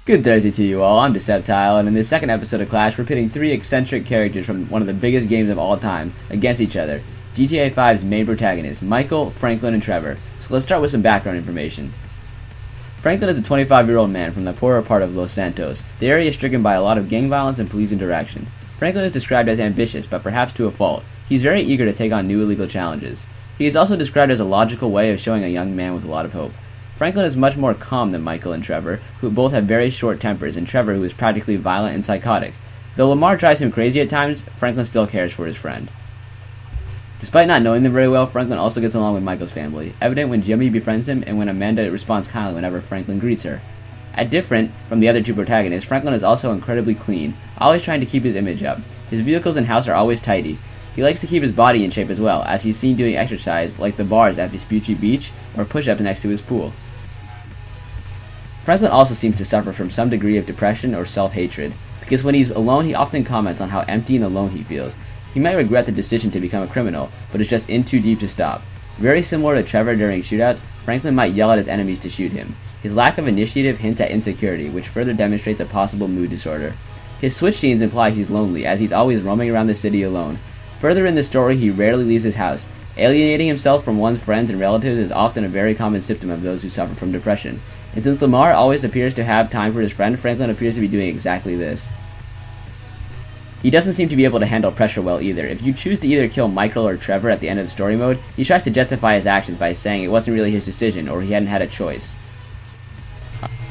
Good Thursday to you all, I'm Deceptile, and in this second episode of Clash, we're pitting three eccentric characters from one of the biggest games of all time against each other. GTA 5's main protagonists, Michael, Franklin, and Trevor. So let's start with some background information. Franklin is a 25-year-old man from the poorer part of Los Santos. The area is stricken by a lot of gang violence and police interaction. Franklin is described as ambitious, but perhaps to a fault. He's very eager to take on new illegal challenges. He is also described as a logical way of showing a young man with a lot of hope. Franklin is much more calm than Michael and Trevor, who both have very short tempers, and Trevor, who is practically violent and psychotic. Though Lamar drives him crazy at times, Franklin still cares for his friend. Despite not knowing them very well, Franklin also gets along with Michael's family, evident when Jimmy befriends him and when Amanda responds kindly whenever Franklin greets her. Different from the other two protagonists, Franklin is also incredibly clean, always trying to keep his image up. His vehicles and house are always tidy. He likes to keep his body in shape as well, as he's seen doing exercise like the bars at Vespucci Beach or push-ups next to his pool. Franklin also seems to suffer from some degree of depression or self-hatred, because when he's alone he often comments on how empty and alone he feels. He might regret the decision to become a criminal, but is just in too deep to stop. Very similar to Trevor during shootouts, Franklin might yell at his enemies to shoot him. His lack of initiative hints at insecurity, which further demonstrates a possible mood disorder. His switch scenes imply he's lonely, as he's always roaming around the city alone. Further in the story, he rarely leaves his house. Alienating himself from one's friends and relatives is often a very common symptom of those who suffer from depression. And since Lamar always appears to have time for his friend, Franklin appears to be doing exactly this. He doesn't seem to be able to handle pressure well either. If you choose to either kill Michael or Trevor at the end of the story mode, he tries to justify his actions by saying it wasn't really his decision or he hadn't had a choice.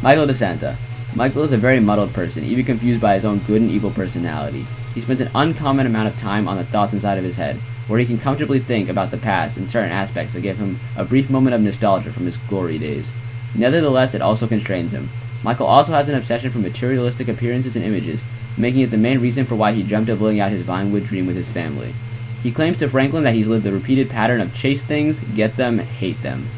Michael DeSanta. Michael is a very muddled person, even confused by his own good and evil personality. He spends an uncommon amount of time on the thoughts inside of his head, where he can comfortably think about the past and certain aspects that give him a brief moment of nostalgia from his glory days. Nevertheless, it also constrains him. Michael also has an obsession for materialistic appearances and images, making it the main reason for why he dreamt of living out his Vinewood dream with his family. He claims to Franklin that he's lived the repeated pattern of chase things, get them, hate them.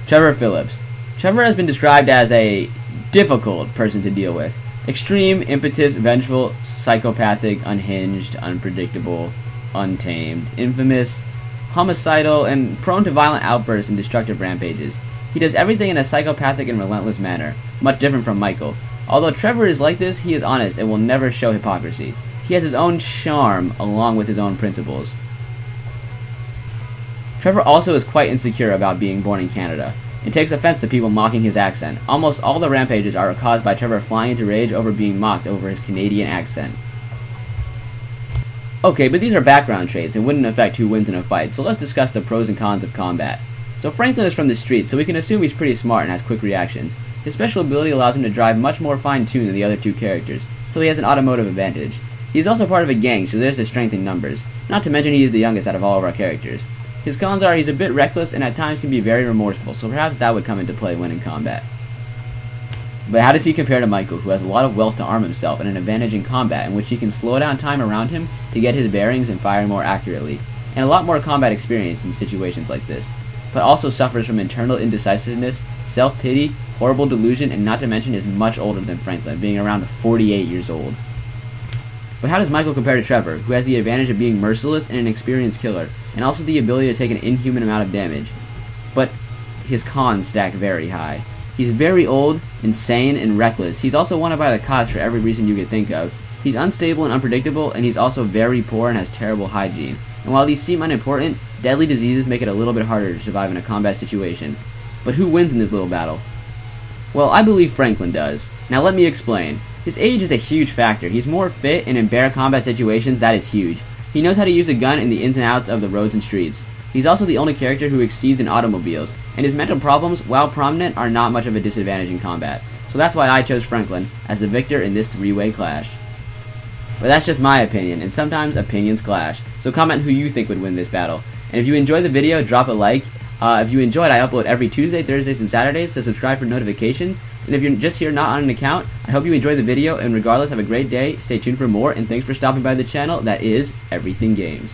Trevor Phillips. Trevor has been described as a difficult person to deal with. Extreme, impetus, vengeful, psychopathic, unhinged, unpredictable, untamed, infamous, homicidal, and prone to violent outbursts and destructive rampages. He does everything in a psychopathic and relentless manner, much different from Michael. Although Trevor is like this, he is honest and will never show hypocrisy. He has his own charm along with his own principles. Trevor also is quite insecure about being born in Canada, and takes offense to people mocking his accent. Almost all the rampages are caused by Trevor flying into rage over being mocked over his Canadian accent. Okay, but these are background traits and wouldn't affect who wins in a fight, so let's discuss the pros and cons of combat. So Franklin is from the streets, so we can assume he's pretty smart and has quick reactions. His special ability allows him to drive much more fine-tuned than the other two characters, so he has an automotive advantage. He is also part of a gang, so there's his strength in numbers, not to mention he is the youngest out of all of our characters. His cons are he's a bit reckless and at times can be very remorseful, so perhaps that would come into play when in combat. But how does he compare to Michael, who has a lot of wealth to arm himself and an advantage in combat in which he can slow down time around him to get his bearings and fire more accurately, and a lot more combat experience in situations like this, but also suffers from internal indecisiveness, self-pity, horrible delusion, and not to mention is much older than Franklin, being around 48 years old. But how does Michael compare to Trevor, who has the advantage of being merciless and an experienced killer, and also the ability to take an inhuman amount of damage? But his cons stack very high. He's very old, insane, and reckless. He's also wanted by the cops for every reason you could think of. He's unstable and unpredictable, and he's also very poor and has terrible hygiene. And while these seem unimportant, deadly diseases make it a little bit harder to survive in a combat situation. But who wins in this little battle? Well, I believe Franklin does. Now let me explain. His age is a huge factor. He's more fit, and in bare combat situations, that is huge. He knows how to use a gun in the ins and outs of the roads and streets. He's also the only character who exceeds in automobiles, and his mental problems, while prominent, are not much of a disadvantage in combat. So that's why I chose Franklin as the victor in this three-way clash. But that's just my opinion, and sometimes opinions clash. So comment who you think would win this battle. And if you enjoyed the video, drop a like. If you enjoyed, I upload every Tuesday, Thursdays, and Saturdays, so subscribe for notifications. And if you're just here not on an account, I hope you enjoyed the video, and regardless, have a great day, stay tuned for more, and thanks for stopping by the channel. That is Everything Games.